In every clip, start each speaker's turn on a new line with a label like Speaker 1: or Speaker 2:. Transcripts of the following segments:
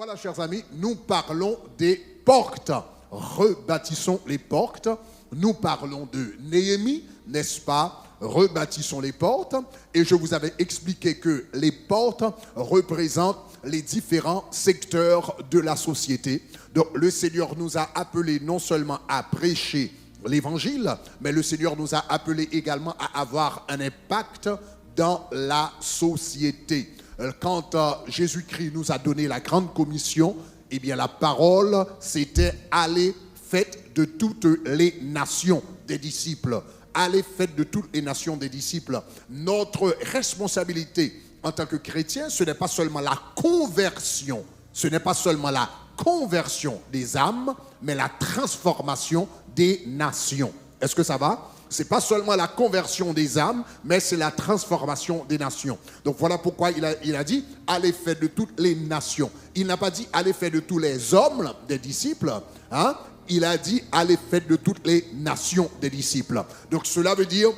Speaker 1: Voilà, chers amis, nous parlons des portes. Rebâtissons les portes. Nous parlons de Néhémie, n'est-ce pas? Rebâtissons les portes. Et je vous avais expliqué que les portes représentent les différents secteurs de la société. Donc, le Seigneur nous a appelés non seulement à prêcher l'évangile, mais le Seigneur nous a appelés également à avoir un impact dans la société. Quand Jésus-Christ nous a donné la grande commission, eh bien la parole, c'était « Allez, faites de toutes les nations des disciples ». Allez, faites de toutes les nations des disciples. Notre responsabilité en tant que chrétien, ce n'est pas seulement la conversion, ce n'est pas seulement la conversion des âmes, mais la transformation des nations. Est-ce que ça va? Ce n'est pas seulement la conversion des âmes, mais c'est la transformation des nations. Donc voilà pourquoi il a dit « Allez faire de toutes les nations ». Il n'a pas dit « Allez faire de tous les hommes des disciples hein? ». Il a dit « Allez faire de toutes les nations des disciples ». Donc cela veut dire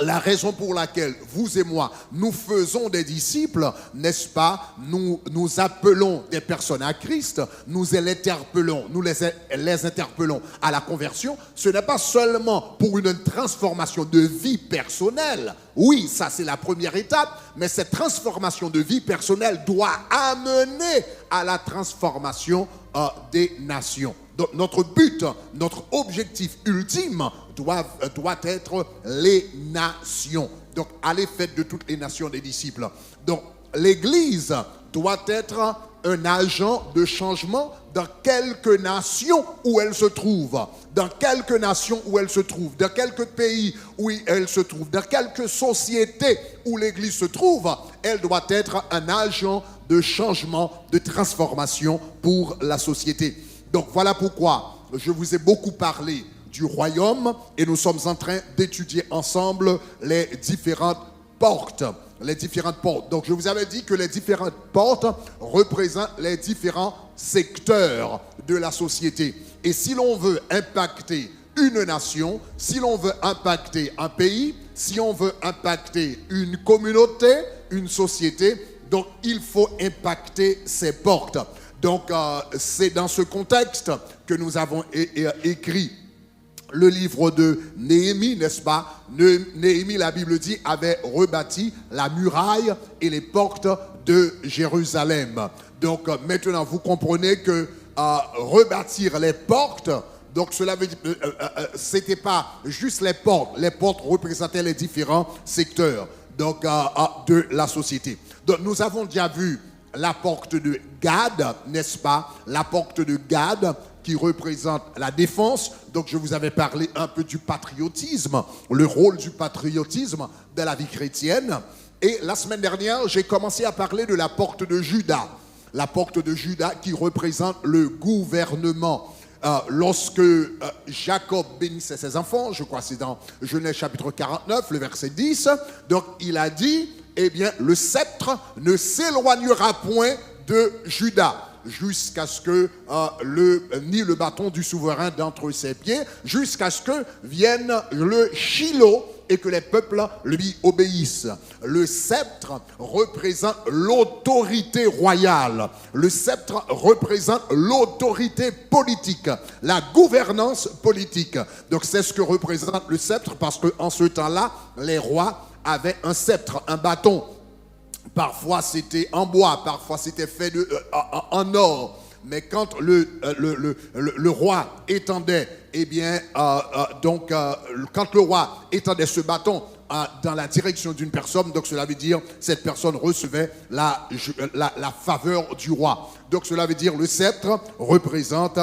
Speaker 1: la raison pour laquelle vous et moi, nous faisons des disciples, n'est-ce pas? Nous appelons des personnes à Christ, nous les interpellons à la conversion. Ce n'est pas seulement pour une transformation de vie personnelle. Oui, ça c'est la première étape, mais cette transformation de vie personnelle doit amener à la transformation des nations. Donc notre but, notre objectif ultime doit être les nations. Donc allez faire de toutes les nations des disciples. Donc l'Église doit être un agent de changement dans quelque nation où elle se trouve. Dans quelque nation où elle se trouve. Dans quelque pays où elle se trouve. Dans quelque société où l'Église se trouve. Elle doit être un agent de changement, de transformation pour la société. Donc voilà pourquoi je vous ai beaucoup parlé du royaume et nous sommes en train d'étudier ensemble les différentes portes. Donc je vous avais dit que les différentes portes représentent les différents secteurs de la société. Et si l'on veut impacter une nation, si l'on veut impacter un pays, si on veut impacter une communauté, une société, donc il faut impacter ces portes. Donc, c'est dans ce contexte que nous avons écrit le livre de Néhémie, n'est-ce pas? Néhémie, la Bible dit, avait rebâti la muraille et les portes de Jérusalem. Donc, maintenant, vous comprenez que rebâtir les portes, donc cela veut dire, c'était pas juste les portes représentaient les différents secteurs donc, de la société. Donc, nous avons déjà vu la porte de Gad, n'est-ce pas? La porte de Gad qui représente la défense. Donc je vous avais parlé un peu du patriotisme, le rôle du patriotisme dans la vie chrétienne. Et la semaine dernière, j'ai commencé à parler de la porte de Juda. La porte de Juda qui représente le gouvernement. Lorsque Jacob bénissait ses enfants, je crois que c'est dans Genèse chapitre 49, le verset 10, donc il a dit, eh bien, le sceptre ne s'éloignera point de Juda jusqu'à ce que ni le bâton du souverain d'entre ses pieds, jusqu'à ce que vienne le Shiloh et que les peuples lui obéissent. Le sceptre représente l'autorité royale. Le sceptre représente l'autorité politique, la gouvernance politique. Donc c'est ce que représente le sceptre parce qu'en ce temps-là, les rois avaient un sceptre, un bâton. Parfois c'était en bois, parfois c'était fait en or. Mais quand le roi étendait, eh bien, quand le roi étendait ce bâton dans la direction d'une personne, donc cela veut dire cette personne recevait la faveur du roi. Donc cela veut dire le sceptre représente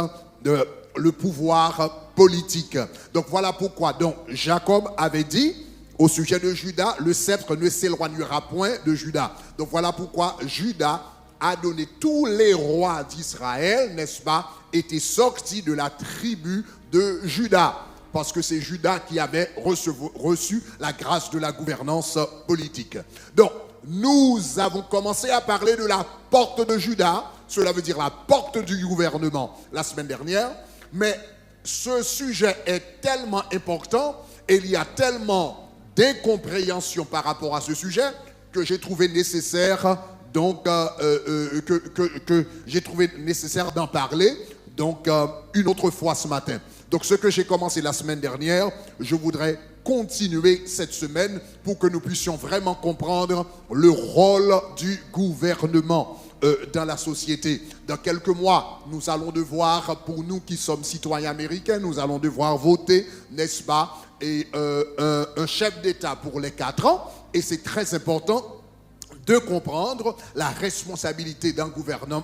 Speaker 1: le pouvoir politique. Donc voilà pourquoi donc Jacob avait dit au sujet de Juda, le sceptre ne s'éloignera point de Juda. Donc voilà pourquoi Juda a donné tous les rois d'Israël, n'est-ce pas, étaient sortis de la tribu de Juda. Parce que c'est Juda qui avait reçu la grâce de la gouvernance politique. Donc, nous avons commencé à parler de la porte de Juda, cela veut dire la porte du gouvernement, la semaine dernière. Mais ce sujet est tellement important et il y a tellement d'incompréhension par rapport à ce sujet que j'ai trouvé nécessaire donc, que j'ai trouvé nécessaire d'en parler, donc une autre fois ce matin. Donc ce que j'ai commencé la semaine dernière, je voudrais continuer cette semaine pour que nous puissions vraiment comprendre le rôle du gouvernement dans la société. Dans quelques mois, nous allons devoir, pour nous qui sommes citoyens américains, nous allons devoir voter, n'est-ce pas, et un chef d'État pour les 4 ans. Et c'est très important de comprendre la responsabilité d'un gouvernement,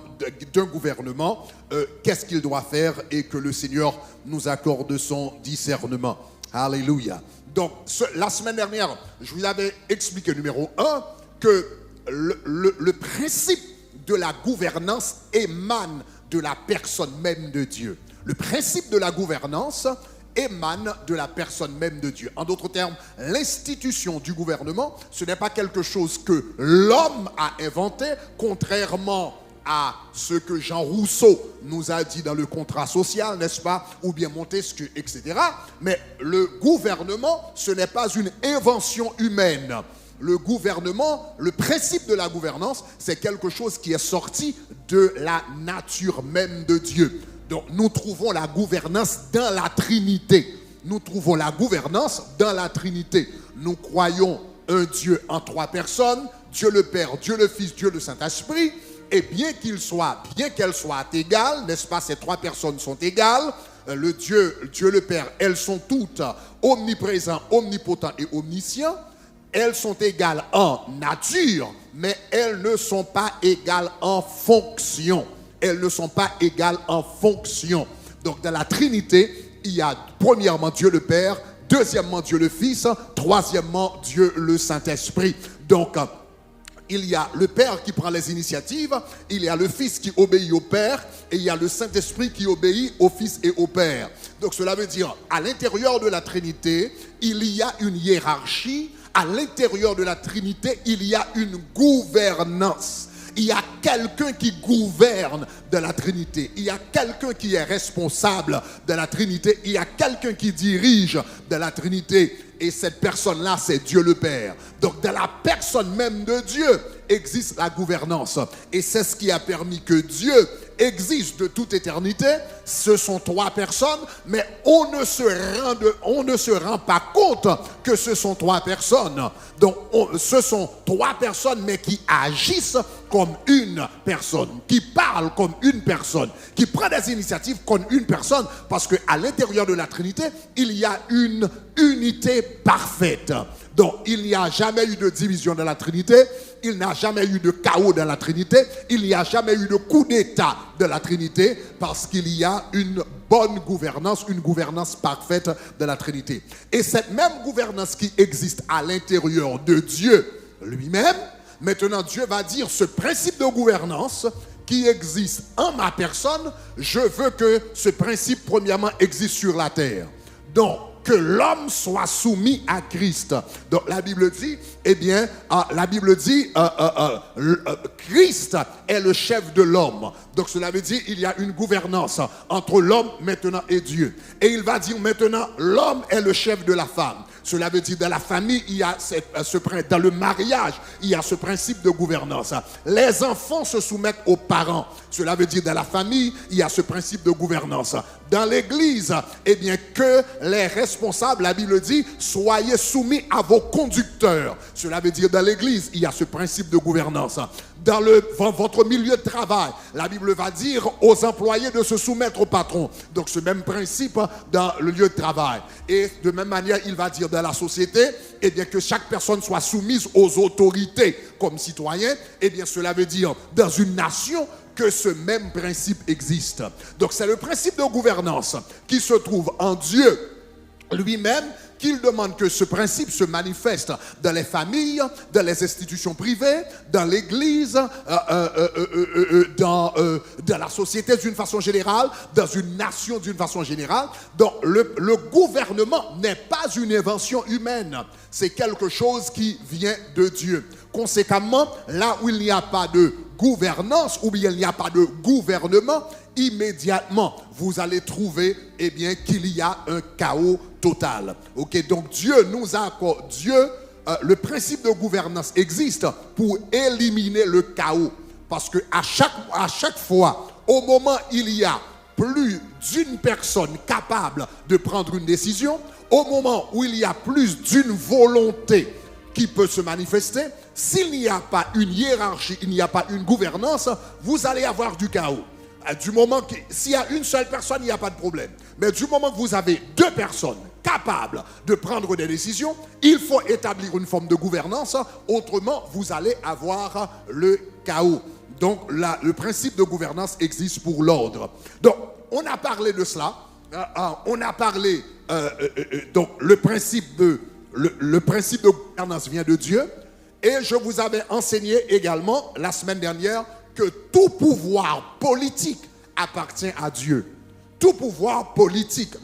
Speaker 1: qu'est-ce qu'il doit faire et que le Seigneur nous accorde son discernement. Alléluia. Donc, la semaine dernière, je vous avais expliqué, numéro 1, que le principe de la gouvernance émane de la personne même de Dieu. Le principe de la gouvernance émane de la personne même de Dieu. En d'autres termes, l'institution du gouvernement, ce n'est pas quelque chose que l'homme a inventé, contrairement à ce que Jean Rousseau nous a dit dans le contrat social, n'est-ce pas, ou bien Montesquieu, etc. Mais le gouvernement, ce n'est pas une invention humaine. Le gouvernement, le principe de la gouvernance, c'est quelque chose qui est sorti de la nature même de Dieu. Donc, nous trouvons la gouvernance dans la Trinité. Nous trouvons la gouvernance dans la Trinité. Nous croyons un Dieu en 3 personnes, Dieu le Père, Dieu le Fils, Dieu le Saint-Esprit. Et bien qu'elles soient égales, n'est-ce pas, ces 3 personnes sont égales, le Dieu le Père, elles sont toutes omniprésentes, omnipotentes et omniscientes. Elles sont égales en nature, mais elles ne sont pas égales en fonction. Elles ne sont pas égales en fonction. Donc dans la Trinité, il y a premièrement Dieu le Père, deuxièmement Dieu le Fils, troisièmement Dieu le Saint-Esprit. Donc il y a le Père qui prend les initiatives, il y a le Fils qui obéit au Père, et il y a le Saint-Esprit qui obéit au Fils et au Père. Donc cela veut dire, à l'intérieur de la Trinité, il y a une hiérarchie, à l'intérieur de la Trinité, il y a une gouvernance. Il y a quelqu'un qui gouverne de la Trinité. Il y a quelqu'un qui est responsable de la Trinité. Il y a quelqu'un qui dirige de la Trinité. Et cette personne-là, c'est Dieu le Père. Donc, dans la personne même de Dieu existe la gouvernance. Et c'est ce qui a permis que Dieu existe de toute éternité. Ce sont 3 personnes, mais on ne se rend pas compte que ce sont 3 personnes. Donc, ce sont 3 personnes, mais qui agissent comme une personne, qui parlent comme une personne, qui prennent des initiatives comme une personne, parce qu'à l'intérieur de la Trinité, il y a une unité parfaite. Donc, il n'y a jamais eu de division dans la Trinité, il n'y a jamais eu de chaos dans la Trinité, il n'y a jamais eu de coup d'État de la Trinité, parce qu'il y a une bonne gouvernance, une gouvernance parfaite de la Trinité. Et cette même gouvernance qui existe à l'intérieur de Dieu lui-même, maintenant Dieu va dire ce principe de gouvernance qui existe en ma personne, je veux que ce principe premièrement existe sur la terre. Donc, que l'homme soit soumis à Christ. Donc la Bible dit, Christ est le chef de l'homme. Donc cela veut dire il y a une gouvernance entre l'homme maintenant et Dieu. Et il va dire maintenant l'homme est le chef de la femme. Cela veut dire dans la famille, il y a dans le mariage, il y a ce principe de gouvernance. Les enfants se soumettent aux parents. Cela veut dire dans la famille, il y a ce principe de gouvernance. Dans l'église, eh bien que les responsables, la Bible dit, soyez soumis à vos conducteurs. Cela veut dire dans l'église, il y a ce principe de gouvernance. Dans votre milieu de travail, la Bible va dire aux employés de se soumettre au patron. Donc ce même principe dans le lieu de travail. Et de même manière, il va dire dans la société, eh bien que chaque personne soit soumise aux autorités comme citoyen. Eh bien cela veut dire dans une nation que ce même principe existe. Donc c'est le principe de gouvernance qui se trouve en Dieu lui-même, qu'il demande que ce principe se manifeste dans les familles, dans les institutions privées, dans l'église, dans la société d'une façon générale, dans une nation d'une façon générale. Donc le gouvernement n'est pas une invention humaine, c'est quelque chose qui vient de Dieu. Conséquemment, là où il n'y a pas de gouvernance, ou bien il n'y a pas de gouvernement, immédiatement, vous allez trouver qu'il y a un chaos total. Ok, donc Dieu le principe de gouvernance existe pour éliminer le chaos. Parce que à chaque fois, au moment où il y a plus d'une personne capable de prendre une décision, au moment où il y a plus d'une volonté qui peut se manifester, s'il n'y a pas une hiérarchie, il n'y a pas une gouvernance, vous allez avoir du chaos. Du moment que, s'il y a une seule personne, il n'y a pas de problème. Mais du moment que vous avez deux personnes capables de prendre des décisions, il faut établir une forme de gouvernance, autrement vous allez avoir le chaos. Donc le principe de gouvernance existe pour l'ordre. Donc on a parlé de cela, on a parlé, donc le principe de gouvernance vient de Dieu, et je vous avais enseigné également la semaine dernière que tout pouvoir politique appartient à Dieu. Tout pouvoir politique,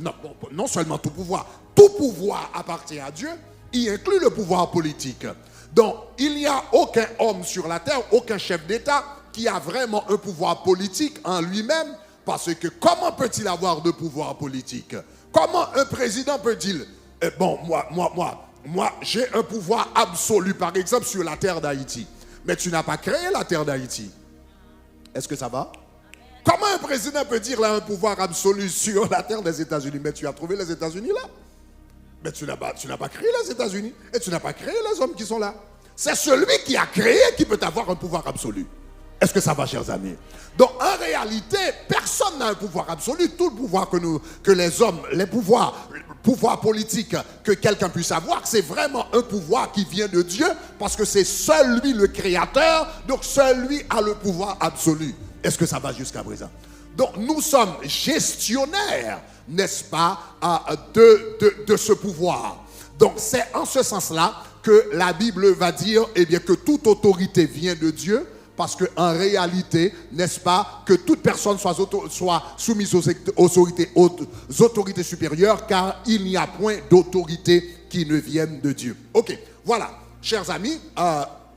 Speaker 1: non seulement tout pouvoir appartient à Dieu, il inclut le pouvoir politique. Donc, il n'y a aucun homme sur la terre, aucun chef d'État qui a vraiment un pouvoir politique en lui-même, parce que comment peut-il avoir de pouvoir politique? Comment un président peut-il, moi, j'ai un pouvoir absolu, par exemple, sur la terre d'Haïti. Mais tu n'as pas créé la terre d'Haïti. Est-ce que ça va? Comment un président peut dire là un pouvoir absolu sur la terre des États-Unis? Mais tu as trouvé les États-Unis là? Mais tu n'as pas créé les États-Unis. Et tu n'as pas créé les hommes qui sont là. C'est celui qui a créé qui peut avoir un pouvoir absolu. Est-ce que ça va, chers amis? Donc, en réalité, personne n'a un pouvoir absolu. Tout le pouvoir que les hommes, les pouvoirs politiques que quelqu'un puisse avoir, c'est vraiment un pouvoir qui vient de Dieu, parce que c'est seul lui le créateur, donc seul lui a le pouvoir absolu. Est-ce que ça va jusqu'à présent? Donc, nous sommes gestionnaires, n'est-ce pas, de ce pouvoir. Donc, c'est en ce sens-là que la Bible va dire, eh bien, que toute autorité vient de Dieu, parce qu'en réalité, n'est-ce pas, que toute personne soit soumise aux autorités supérieures, car il n'y a point d'autorité qui ne vienne de Dieu. Ok, voilà, chers amis,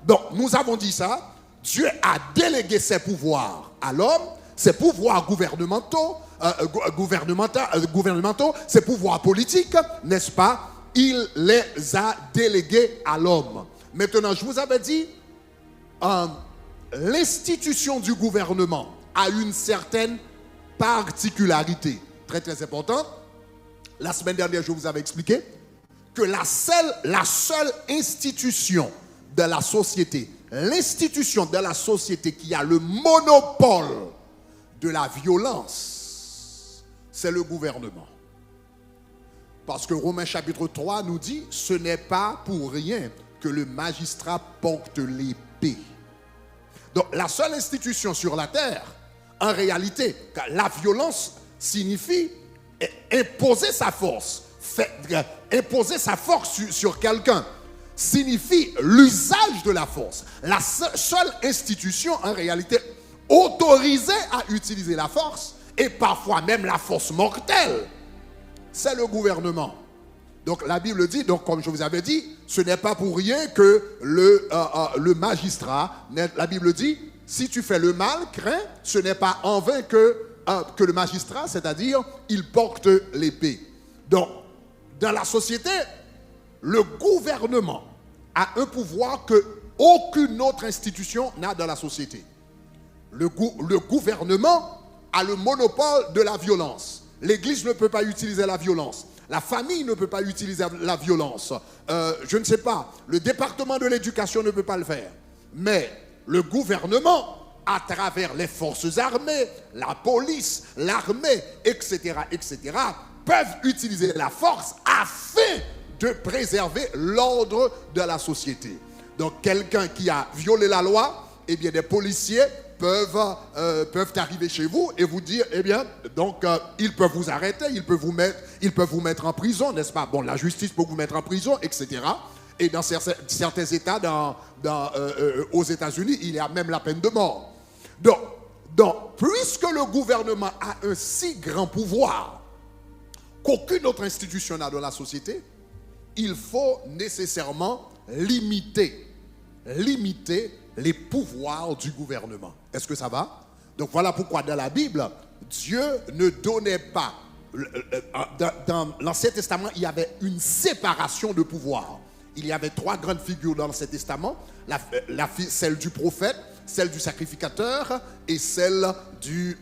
Speaker 1: donc nous avons dit ça, Dieu a délégué ses pouvoirs à l'homme, ses pouvoirs gouvernementaux, ses pouvoirs politiques, n'est-ce pas, il les a délégués à l'homme. Maintenant, je vous avais dit, l'institution du gouvernement a une certaine particularité, très très importante. La semaine dernière, je vous avais expliqué que la seule institution de la société, l'institution de la société qui a le monopole de la violence, c'est le gouvernement. Parce que Romains chapitre 3 nous dit, ce n'est pas pour rien que le magistrat porte l'épée. Donc la seule institution sur la terre, en réalité, la violence signifie imposer sa force. Imposer sa force sur quelqu'un signifie l'usage de la force. La seule institution, en réalité, autorisée à utiliser la force, et parfois même la force mortelle, c'est le gouvernement. Donc la Bible dit, donc comme je vous avais dit, ce n'est pas pour rien que le magistrat, la Bible dit, si tu fais le mal, crains, ce n'est pas en vain que le magistrat, c'est-à-dire, il porte l'épée. Donc, dans la société, le gouvernement a un pouvoir que aucune autre institution n'a dans la société. Le gouvernement a le monopole de la violence. L'Église ne peut pas utiliser la violence. La famille ne peut pas utiliser la violence. Je ne sais pas, le département de l'éducation ne peut pas le faire. Mais le gouvernement, à travers les forces armées, la police, l'armée, etc., peuvent utiliser la force afin de préserver l'ordre de la société. Donc quelqu'un qui a violé la loi, eh bien des policiers peuvent arriver chez vous et vous dire, eh bien, donc ils peuvent vous arrêter, ils peuvent vous mettre en prison, n'est-ce pas? Bon, la justice peut vous mettre en prison, etc. Et dans certains États, aux États-Unis, il y a même la peine de mort. Donc, puisque le gouvernement a un si grand pouvoir qu'aucune autre institution n'a dans la société, il faut nécessairement limiter les pouvoirs du gouvernement. Est-ce que ça va? Donc voilà pourquoi dans la Bible, Dieu ne donnait pas, dans l'Ancien Testament, il y avait une séparation de pouvoirs. Il y avait 3 grandes figures dans l'Ancien Testament, celle du prophète, celle du sacrificateur et celle du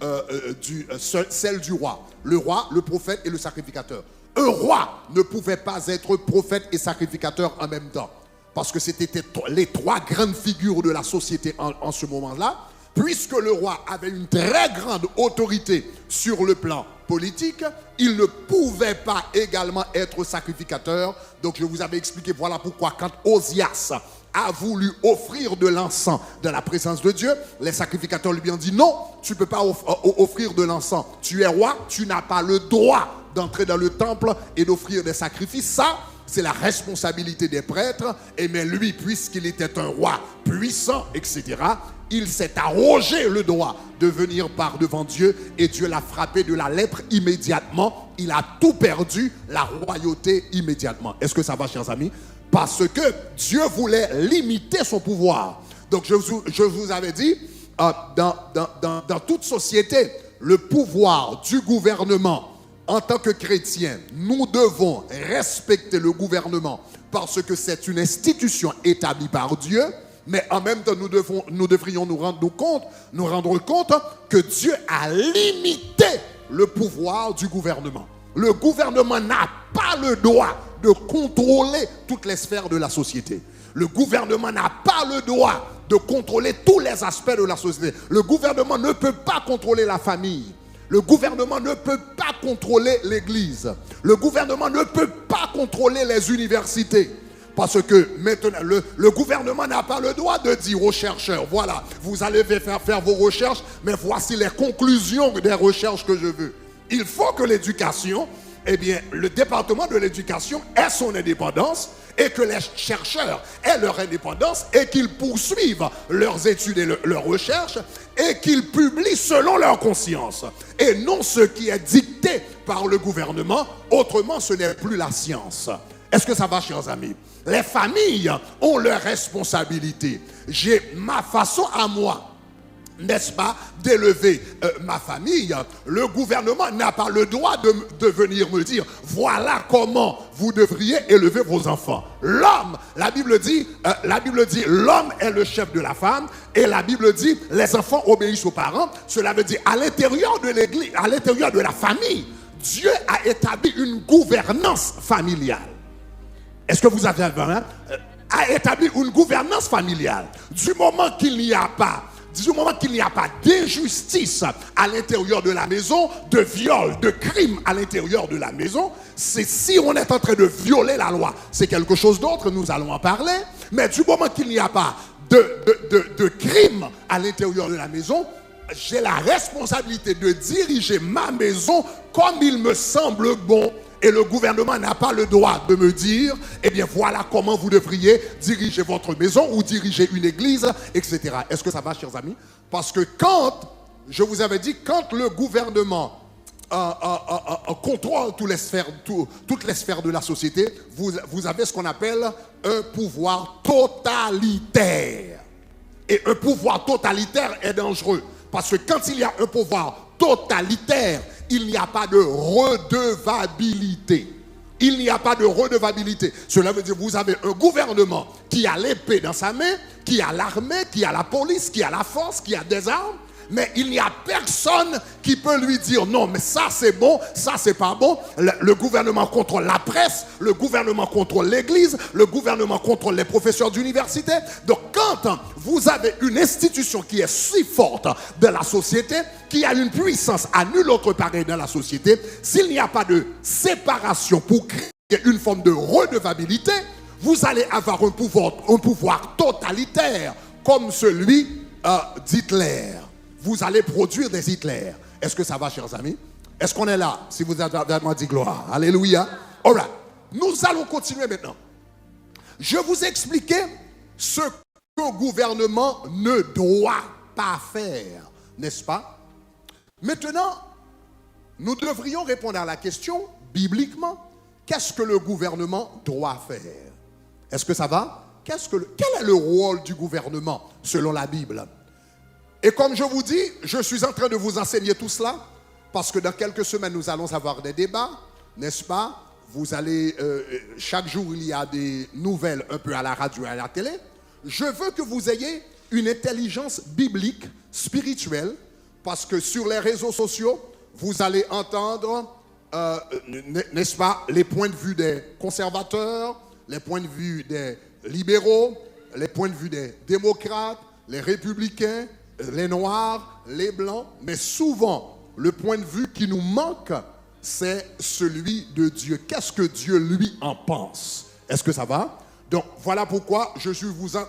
Speaker 1: roi. Le roi, le prophète et le sacrificateur. Un roi ne pouvait pas être prophète et sacrificateur en même temps, parce que c'était les 3 grandes figures de la société en ce moment-là, puisque le roi avait une très grande autorité sur le plan politique, il ne pouvait pas également être sacrificateur. Donc je vous avais expliqué, voilà pourquoi quand Osias a voulu offrir de l'encens dans la présence de Dieu, les sacrificateurs lui ont dit non, tu ne peux pas offrir de l'encens, tu es roi, tu n'as pas le droit d'entrer dans le temple et d'offrir des sacrifices. Ça, c'est la responsabilité des prêtres. Et mais lui, puisqu'il était un roi puissant, etc., il s'est arrogé le droit de venir par devant Dieu et Dieu l'a frappé de la lèpre immédiatement. Il a tout perdu, la royauté immédiatement. Est-ce que ça va, chers amis? Parce que Dieu voulait limiter son pouvoir. Donc je vous avais dit, dans toute société, le pouvoir du gouvernement, en tant que chrétiens, nous devons respecter le gouvernement parce que c'est une institution établie par Dieu, mais en même temps, nous devrions nous rendre compte que Dieu a limité le pouvoir du gouvernement. Le gouvernement n'a pas le droit de contrôler toutes les sphères de la société. Le gouvernement n'a pas le droit de contrôler tous les aspects de la société. Le gouvernement ne peut pas contrôler la famille. Le gouvernement ne peut pas contrôler l'église. Le gouvernement ne peut pas contrôler les universités. Parce que maintenant, le gouvernement n'a pas le droit de dire aux chercheurs, voilà, vous allez faire vos recherches, mais voici les conclusions des recherches que je veux. Il faut que l'éducation, eh bien, le département de l'éducation ait son indépendance et que les chercheurs aient leur indépendance et qu'ils poursuivent leurs études et leurs recherches et qu'ils publient selon leur conscience et non ce qui est dicté par le gouvernement. Autrement, ce n'est plus la science. Est-ce que ça va, chers amis? Les familles ont leurs responsabilités. J'ai ma façon à moi, n'est-ce pas, d'élever ma famille. Le gouvernement n'a pas le droit de venir me dire voilà comment vous devriez élever vos enfants. L'homme, la Bible dit l'homme est le chef de la femme, et la Bible dit les enfants obéissent aux parents. Cela veut dire à l'intérieur de l'église, à l'intérieur de la famille, Dieu a établi une gouvernance familiale. Est-ce que vous avez a établi une gouvernance familiale? Du moment qu'il n'y a pas d'injustice à l'intérieur de la maison, de viol, de crime à l'intérieur de la maison, c'est si on est en train de violer la loi, c'est quelque chose d'autre, nous allons en parler. Mais du moment qu'il n'y a pas de crime à l'intérieur de la maison, j'ai la responsabilité de diriger ma maison comme il me semble bon. Et le gouvernement n'a pas le droit de me dire, eh bien voilà comment vous devriez diriger votre maison ou diriger une église, etc. Est-ce que ça va, chers amis? Parce que quand, je vous avais dit, quand le gouvernement contrôle toutes les sphères de la société, vous avez ce qu'on appelle un pouvoir totalitaire. Et un pouvoir totalitaire est dangereux. Parce que quand il y a un pouvoir totalitaire, il n'y a pas de redevabilité. Il n'y a pas de redevabilité. Cela veut dire que vous avez un gouvernement qui a l'épée dans sa main, qui a l'armée, qui a la police, qui a la force, qui a des armes, mais il n'y a personne qui peut lui dire non, mais ça c'est bon, ça c'est pas bon. Le gouvernement contrôle la presse, le gouvernement contrôle l'église, le gouvernement contrôle les professeurs d'université. Donc quand vous avez une institution qui est si forte dans la société, qui a une puissance à nul autre pareil dans la société, s'il n'y a pas de séparation pour créer une forme de redevabilité, vous allez avoir un pouvoir totalitaire comme celui d'Hitler. Vous allez produire des Hitler. Est-ce que ça va, chers amis? Est-ce qu'on est là? Si vous avez vraiment dit gloire. Alléluia. All right. Nous allons continuer maintenant. Je vous ai expliqué ce que le gouvernement ne doit pas faire. N'est-ce pas? Maintenant, nous devrions répondre à la question, bibliquement, qu'est-ce que le gouvernement doit faire? Est-ce que ça va? Quel est le rôle du gouvernement selon la Bible? Et comme je vous dis, je suis en train de vous enseigner tout cela parce que dans quelques semaines, nous allons avoir des débats, n'est-ce pas? vous allez, chaque jour il y a des nouvelles un peu à la radio et à la télé. Je veux que vous ayez une intelligence biblique, spirituelle, parce que sur les réseaux sociaux, vous allez entendre, n'est-ce pas, les points de vue des conservateurs, les points de vue des libéraux, les points de vue des démocrates, les républicains, les noirs, les blancs, mais souvent, le point de vue qui nous manque, c'est celui de Dieu. Qu'est-ce que Dieu, lui, en pense? Est-ce que ça va? Donc, voilà pourquoi je suis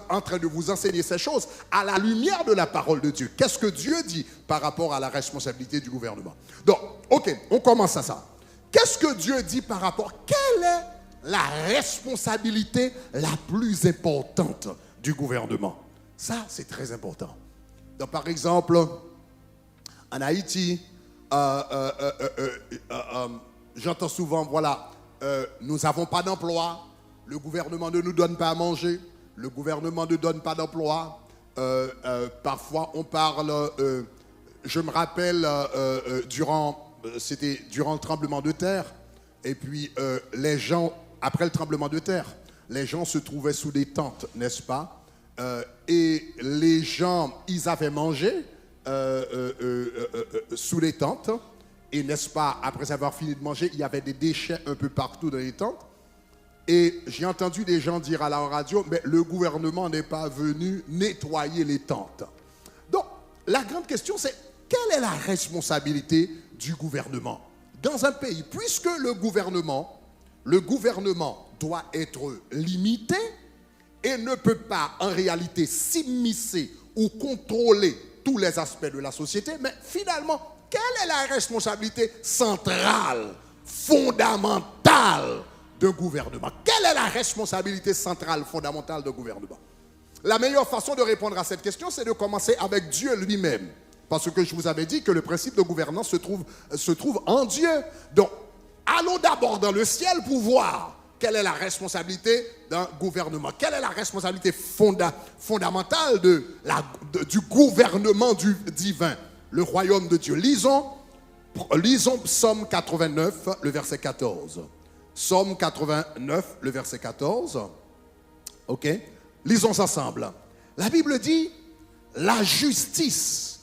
Speaker 1: en train de vous enseigner ces choses à la lumière de la parole de Dieu. Qu'est-ce que Dieu dit par rapport à la responsabilité du gouvernement? Donc, ok, on commence à ça. Qu'est-ce que Dieu dit par rapport? Quelle est la responsabilité la plus importante du gouvernement? Ça, c'est très important. Donc, par exemple, en Haïti, j'entends souvent, voilà, nous n'avons pas d'emploi, le gouvernement ne nous donne pas à manger, le gouvernement ne donne pas d'emploi. Parfois, on parle, je me rappelle, c'était durant le tremblement de terre, et puis les gens, après le tremblement de terre, les gens se trouvaient sous des tentes, n'est-ce pas? Et les gens, ils avaient mangé sous les tentes. Et n'est-ce pas, après avoir fini de manger, il y avait des déchets un peu partout dans les tentes. Et j'ai entendu des gens dire à la radio, mais le gouvernement n'est pas venu nettoyer les tentes. Donc, la grande question, c'est quelle est la responsabilité du gouvernement dans un pays? Puisque le gouvernement doit être limité et ne peut pas en réalité s'immiscer ou contrôler tous les aspects de la société, mais finalement, quelle est la responsabilité centrale, fondamentale d'un gouvernement? Quelle est la responsabilité centrale, fondamentale d'un gouvernement? La meilleure façon de répondre à cette question, c'est de commencer avec Dieu lui-même. Parce que je vous avais dit que le principe de gouvernance se trouve en Dieu. Donc, allons d'abord dans le ciel pour voir quelle est la responsabilité d'un gouvernement. Quelle est la responsabilité fondamentale du gouvernement divin, le royaume de Dieu. Lisons Psaume 89, le verset 14. Psaume 89, le verset 14. Ok? Lisons ensemble. La Bible dit, la justice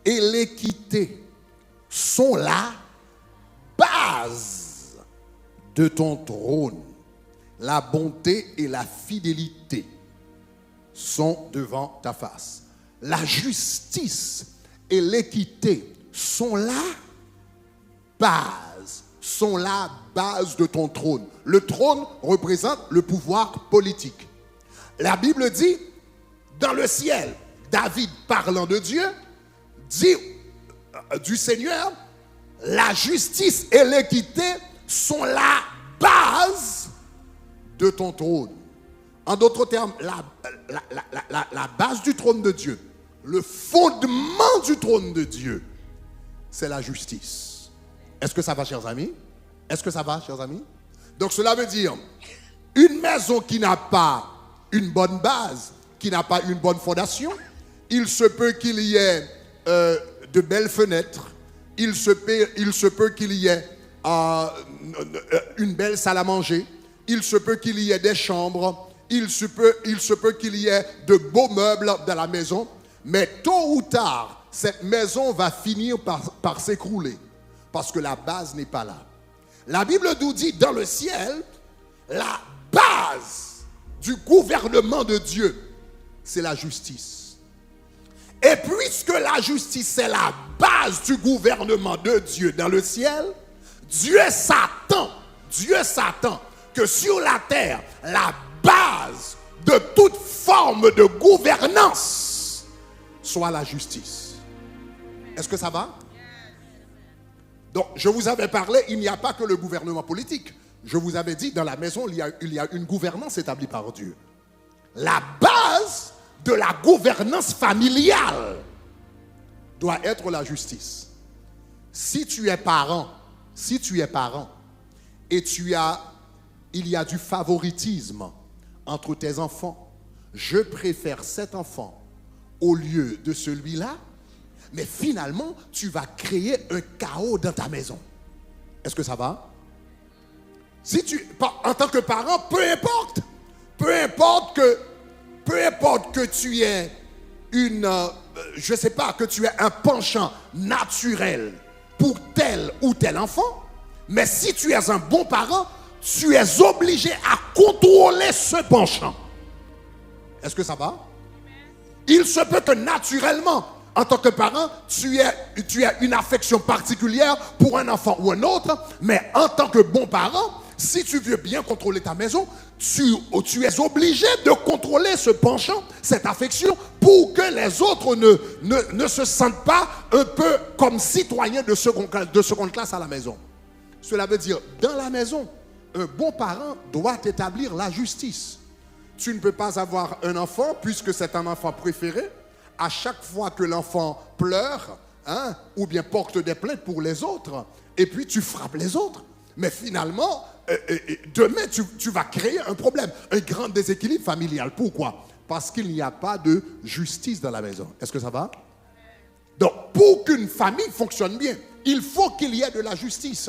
Speaker 1: et l'équité sont la base de ton trône. La bonté et la fidélité sont devant ta face. La justice et l'équité sont la base de ton trône. Le trône représente le pouvoir politique. La Bible dit, dans le ciel, David parlant de Dieu, dit du Seigneur, la justice et l'équité sont la base de ton trône. En d'autres termes, la base du trône de Dieu, le fondement du trône de Dieu, c'est la justice. Est-ce que ça va, chers amis? Est-ce que ça va, chers amis? Donc cela veut dire, une maison qui n'a pas une bonne base, qui n'a pas une bonne fondation, il se peut qu'il y ait de belles fenêtres, il se peut qu'il y ait une belle salle à manger, il se peut qu'il y ait des chambres, il se peut qu'il y ait de beaux meubles dans la maison, mais tôt ou tard, cette maison va finir par s'écrouler, parce que la base n'est pas là. La Bible nous dit, dans le ciel, la base du gouvernement de Dieu, c'est la justice. Et puisque la justice est la base du gouvernement de Dieu dans le ciel, Dieu s'attend que sur la terre, la base de toute forme de gouvernance soit la justice. Est-ce que ça va? Donc, je vous avais parlé, il n'y a pas que le gouvernement politique. Je vous avais dit, dans la maison, il y a une gouvernance établie par Dieu. La base de la gouvernance familiale doit être la justice. Si tu es parent, et il y a du favoritisme entre tes enfants, je préfère cet enfant au lieu de celui-là, mais finalement, tu vas créer un chaos dans ta maison. Est-ce que ça va? Si tu, en tant que parent, peu importe que tu aies je sais pas, que tu aies un penchant naturel pour tel ou tel enfant, mais si tu es un bon parent, tu es obligé à contrôler ce penchant. Est-ce que ça va? Il se peut que naturellement, en tant que parent, tu aies une affection particulière pour un enfant ou un autre, mais en tant que bon parent, si tu veux bien contrôler ta maison, tu es obligé de contrôler ce penchant, cette affection, pour que les autres ne se sentent pas un peu comme citoyens de seconde classe à la maison. Cela veut dire, dans la maison, un bon parent doit établir la justice. Tu ne peux pas avoir un enfant, puisque c'est un enfant préféré. À chaque fois que l'enfant pleure, ou bien porte des plaintes pour les autres, et puis tu frappes les autres. Mais finalement, demain, tu vas créer un problème, un grand déséquilibre familial. Pourquoi? Parce qu'il n'y a pas de justice dans la maison. Est-ce que ça va? Donc, pour qu'une famille fonctionne bien, il faut qu'il y ait de la justice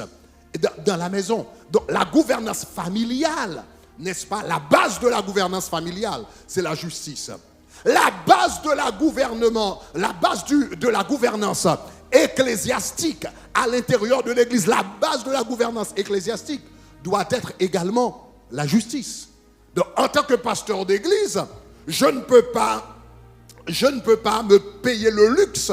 Speaker 1: dans la maison. Donc, la gouvernance familiale, n'est-ce pas? La base de la gouvernance familiale, c'est la justice. La base de la gouvernement, la base de la gouvernance ecclésiastique à l'intérieur de l'Église, la base de la gouvernance ecclésiastique doit être également la justice. Donc, en tant que pasteur d'Église, je ne peux pas me payer le luxe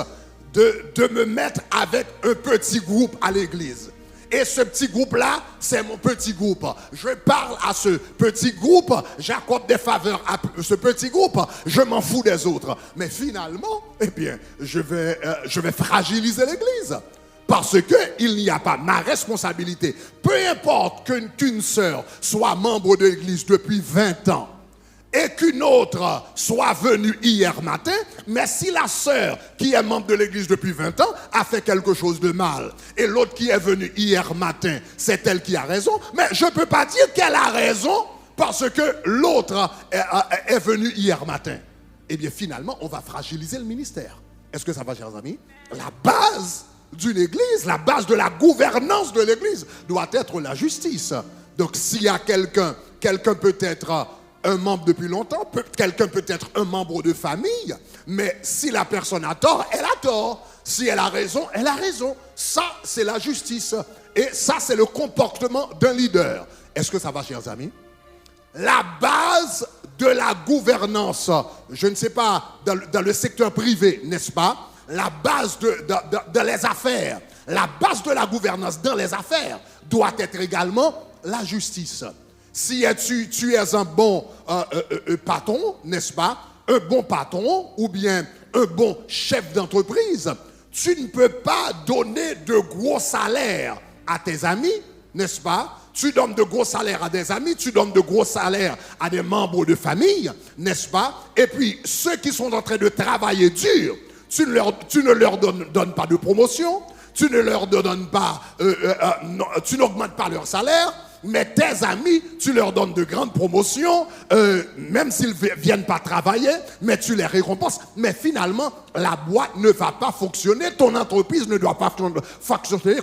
Speaker 1: de me mettre avec un petit groupe à l'Église. Et ce petit groupe-là, c'est mon petit groupe. Je parle à ce petit groupe, j'accorde des faveurs à ce petit groupe, je m'en fous des autres. Mais finalement, eh bien, je vais fragiliser l'Église. Parce qu'il n'y a pas ma responsabilité. Peu importe qu'une sœur soit membre de l'Église depuis 20 ans, et qu'une autre soit venue hier matin, mais si la sœur qui est membre de l'église depuis 20 ans a fait quelque chose de mal, et l'autre qui est venue hier matin, c'est elle qui a raison, mais je ne peux pas dire qu'elle a raison parce que l'autre est venue hier matin. Eh bien finalement, on va fragiliser le ministère. Est-ce que ça va, chers amis? La base d'une église, la base de la gouvernance de l'église doit être la justice. Donc s'il y a quelqu'un peut être un membre depuis longtemps, quelqu'un peut être un membre de famille, mais si la personne a tort, elle a tort. Si elle a raison, elle a raison. Ça, c'est la justice. Et ça, c'est le comportement d'un leader. Est-ce que ça va, chers amis? La base de la gouvernance, je ne sais pas, dans le secteur privé, n'est-ce pas? La base de les affaires, la base de la gouvernance dans les affaires doit être également la justice. Si tu es un bon patron, n'est-ce pas? Un bon patron ou bien un bon chef d'entreprise, tu ne peux pas donner de gros salaires à tes amis, n'est-ce pas? Tu donnes de gros salaires à des amis, tu donnes de gros salaires à des membres de famille, n'est-ce pas? Et puis, ceux qui sont en train de travailler dur, tu ne leur donnes pas de promotion, tu ne leur donnes pas, tu n'augmentes pas leur salaire. Mais tes amis, tu leur donnes de grandes promotions, même s'ils ne viennent pas travailler, mais tu les récompenses. Mais finalement, la boîte ne va pas fonctionner, ton entreprise ne doit pas fonctionner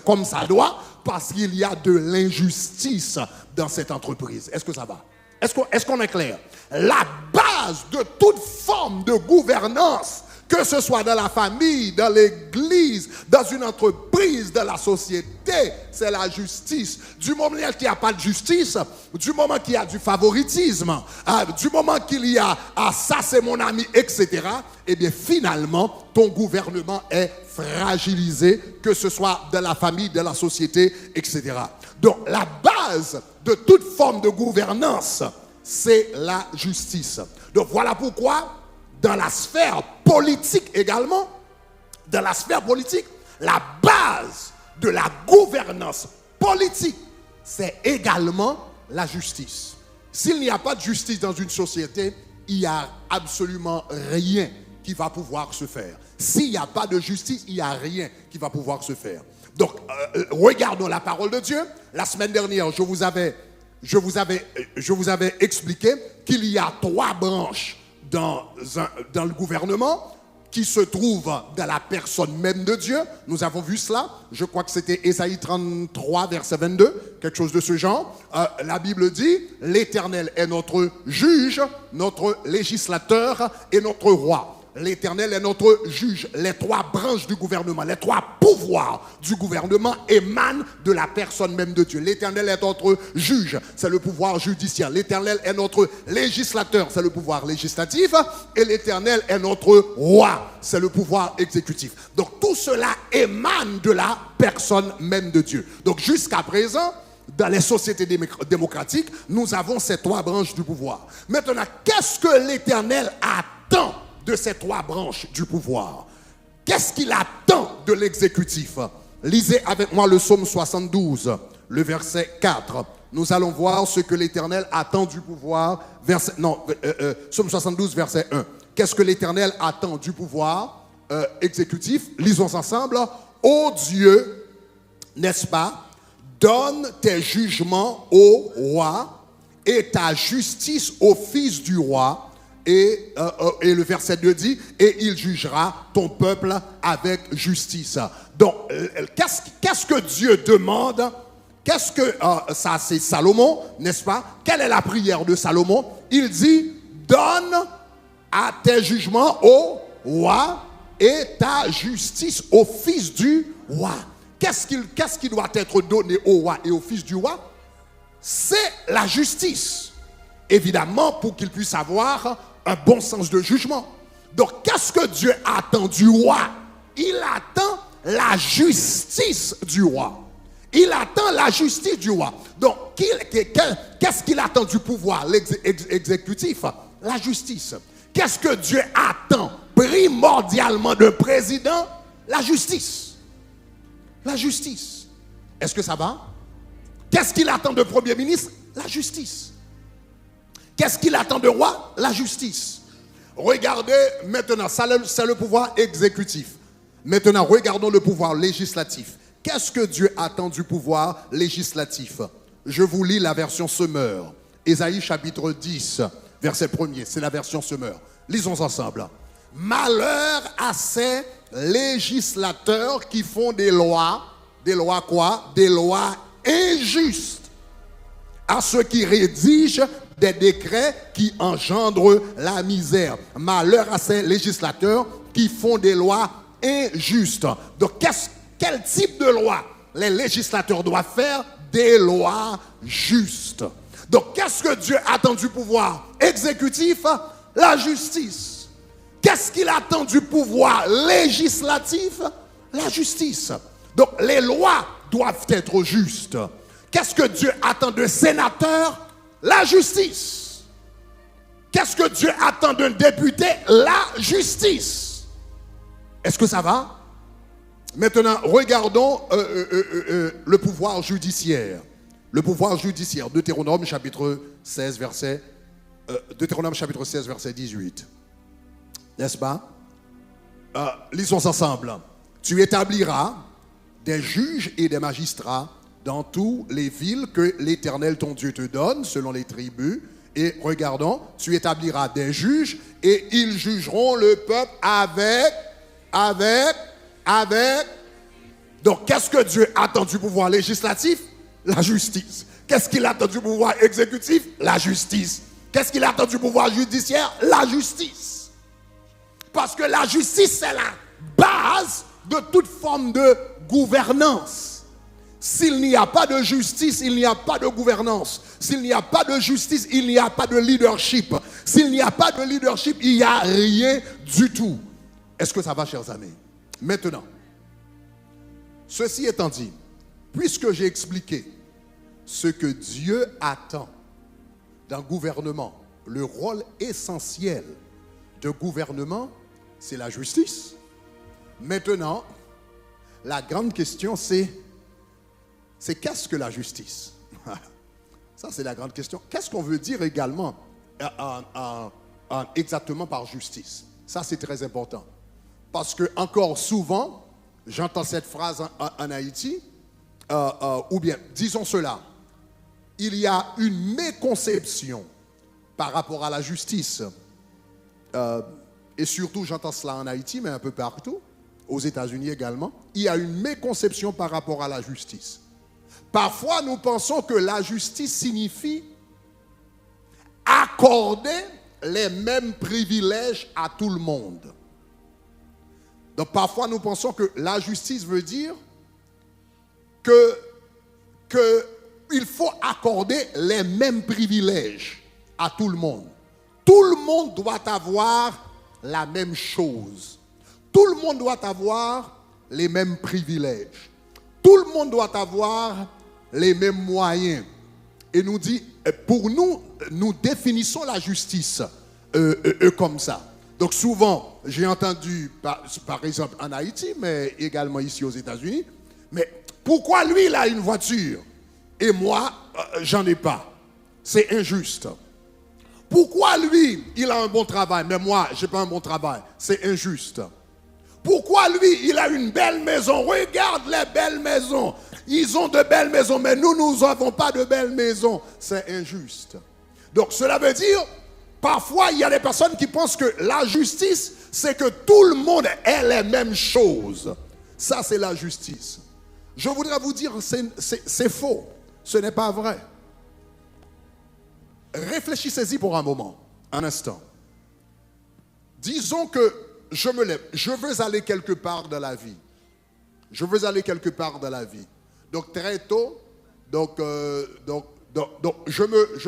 Speaker 1: comme ça doit, parce qu'il y a de l'injustice dans cette entreprise. Est-ce que ça va? Est-ce qu'on est clair? La base de toute forme de gouvernance, que ce soit dans la famille, dans l'église, dans une entreprise, dans la société, c'est la justice. Du moment qu'il n'y a pas de justice, du moment qu'il y a du favoritisme, du moment qu'il y a ça c'est mon ami, etc., eh bien finalement, ton gouvernement est fragilisé, que ce soit dans la famille, dans la société, etc. Donc la base de toute forme de gouvernance, c'est la justice. Donc voilà pourquoi, dans la sphère politique également, dans la sphère politique, la base de la gouvernance politique, c'est également la justice. S'il n'y a pas de justice dans une société, il n'y a absolument rien qui va pouvoir se faire. S'il n'y a pas de justice, il n'y a rien qui va pouvoir se faire. Donc, regardons la parole de Dieu. La semaine dernière, je vous avais expliqué qu'il y a 3 branches dans le gouvernement. qui se trouve dans la personne même de Dieu. Nous avons vu cela. Je crois que c'était Ésaïe 33, verset 22, quelque chose de ce genre. La Bible dit, l'Éternel est notre juge, notre législateur et notre roi. L'Éternel est notre juge. Les trois branches du gouvernement, les trois pouvoirs du gouvernement émanent de la personne même de Dieu. L'Éternel est notre juge, c'est le pouvoir judiciaire. L'Éternel est notre législateur, c'est le pouvoir législatif. Et l'Éternel est notre roi, c'est le pouvoir exécutif. Donc tout cela émane de la personne même de Dieu. Donc jusqu'à présent, dans les sociétés démocratiques, nous avons ces trois branches du pouvoir. Maintenant, qu'est-ce que l'Éternel attend de ces trois branches du pouvoir? Qu'est-ce qu'il attend de l'exécutif? Lisez avec moi le psaume 72, le verset 4. Nous allons voir ce que l'Éternel attend du pouvoir. Psaume 72, verset 1. Qu'est-ce que l'Éternel attend du pouvoir exécutif? Lisons ensemble. Ô Dieu, n'est-ce pas, donne tes jugements au roi et ta justice au fils du roi. Et le verset 2 dit, et il jugera ton peuple avec justice. Donc, qu'est-ce que Dieu demande? Qu'est-ce que ça, c'est Salomon, n'est-ce pas? Quelle est la prière de Salomon? Il dit, donne à tes jugements au roi et ta justice au fils du roi. Qu'est-ce qui doit être donné au roi et au fils du roi? C'est la justice. Évidemment, pour qu'il puisse avoir un bon sens de jugement. Donc, qu'est-ce que Dieu attend du roi? Il attend la justice du roi. Il attend la justice du roi. Donc, qu'est-ce qu'il attend du pouvoir exécutif? La justice. Qu'est-ce que Dieu attend primordialement d'un président? La justice. La justice. Est-ce que ça va? Qu'est-ce qu'il attend de premier ministre? La justice. Qu'est-ce qu'il attend de roi? La justice. Regardez maintenant, ça c'est le pouvoir exécutif. Maintenant, regardons le pouvoir législatif. Qu'est-ce que Dieu attend du pouvoir législatif? Je vous lis la version Semeur. Ésaïe chapitre 10, verset 1er. C'est la version Semeur. Lisons ensemble. Malheur à ces législateurs qui font des lois quoi? Des lois injustes. À ceux qui rédigent des décrets qui engendrent la misère. Malheur à ces législateurs qui font des lois injustes. Donc, quel type de loi les législateurs doivent faire? Des lois justes. Donc, qu'est-ce que Dieu attend du pouvoir exécutif? La justice. Qu'est-ce qu'il attend du pouvoir législatif? La justice. Donc, les lois doivent être justes. Qu'est-ce que Dieu attend d'un sénateur? La justice. Qu'est-ce que Dieu attend d'un député? La justice. Est-ce que ça va? Maintenant, regardons le pouvoir judiciaire. Le pouvoir judiciaire. Deutéronome chapitre 16, verset 18. N'est-ce pas? Lisons ensemble. Tu établiras des juges et des magistrats dans toutes les villes que l'Éternel ton Dieu te donne, selon les tribus. Et regardons, tu établiras des juges et ils jugeront le peuple avec. Donc, qu'est-ce que Dieu attend du pouvoir législatif? La justice. Qu'est-ce qu'il attend du pouvoir exécutif? La justice. Qu'est-ce qu'il attend du pouvoir judiciaire? La justice. Parce que la justice, c'est la base de toute forme de gouvernance. S'il n'y a pas de justice, il n'y a pas de gouvernance. S'il n'y a pas de justice, il n'y a pas de leadership. S'il n'y a pas de leadership, il n'y a rien du tout. Est-ce que ça va, chers amis? Maintenant, ceci étant dit, puisque j'ai expliqué ce que Dieu attend d'un gouvernement, le rôle essentiel de gouvernement, c'est la justice. Maintenant, la grande question, c'est qu'est-ce que la justice? Ça, c'est la grande question. Qu'est-ce qu'on veut dire également exactement par justice? Ça, c'est très important. Parce que encore souvent, j'entends cette phrase en Haïti, ou bien, disons cela, il y a une méconception par rapport à la justice. et surtout j'entends cela en Haïti, mais un peu partout, aux États-Unis également, il y a une méconception par rapport à la justice. Parfois, nous pensons que la justice signifie accorder les mêmes privilèges à tout le monde. Donc parfois, nous pensons que la justice veut dire que il faut accorder les mêmes privilèges à tout le monde. Tout le monde doit avoir la même chose. Tout le monde doit avoir les mêmes privilèges. Tout le monde doit avoir les mêmes moyens. Et nous dit, pour nous, nous définissons la justice comme ça. Donc souvent, j'ai entendu, par exemple en Haïti, mais également ici aux États-Unis, mais pourquoi lui, il a une voiture et moi, j'en ai pas? C'est injuste. Pourquoi lui, il a un bon travail, mais moi, je n'ai pas un bon travail? C'est injuste. Pourquoi lui, il a une belle maison? Regarde les belles maisons. Ils ont de belles maisons, mais nous n'avons pas de belles maisons. C'est injuste. Donc cela veut dire, parfois, il y a des personnes qui pensent que la justice, c'est que tout le monde ait les mêmes choses. Ça, c'est la justice. Je voudrais vous dire, c'est faux. Ce n'est pas vrai. Réfléchissez-y pour un moment, un instant. Disons que je me lève, je veux aller quelque part dans la vie. Je veux aller quelque part dans la vie. Donc très tôt, je